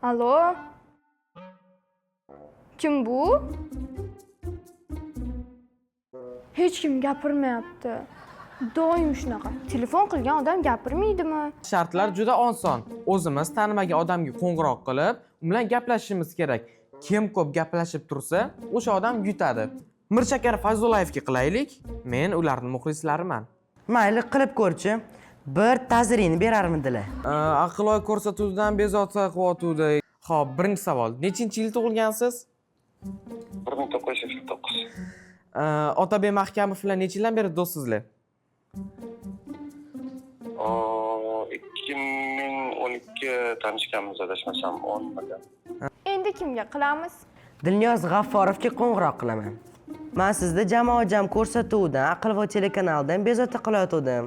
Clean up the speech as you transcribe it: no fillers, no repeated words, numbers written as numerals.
Alo? Kim bu? Hech kim gapirmayapti. Doim shunaqa. Telefon qilgan odam gapirmaydimi? Shartlar juda oson. O'zimiz tanimagan odamga qo'ng'iroq qilib, u bilan gaplashishimiz kerak. Kim ko'p gaplashib tursa, o'sha odam yutadi. Mirshakar Fayzullayevga qilaylik. Men ularning muxlislariman. Mayli, qilib ko'rchi. Bir ta'zirini berarmidilar. Aqloy ko'rsatuvdan bezovta qilyotuvdi. Xo'p, birinchi savol. Nechinchi yil tug'ilgansiz? 1989. Otabek Mahkamov bilan necha yildan beri do'stsizlar? 2012 tanishganmiz, adashmasam 10 million. Endi kimga qilamiz? Dilniyoz G'afforovga qo'ng'iroq qilaman. Men sizda jamoat jam ko'rsatuvdan Aqlvo telekanalidan bezovta qilayotgandim.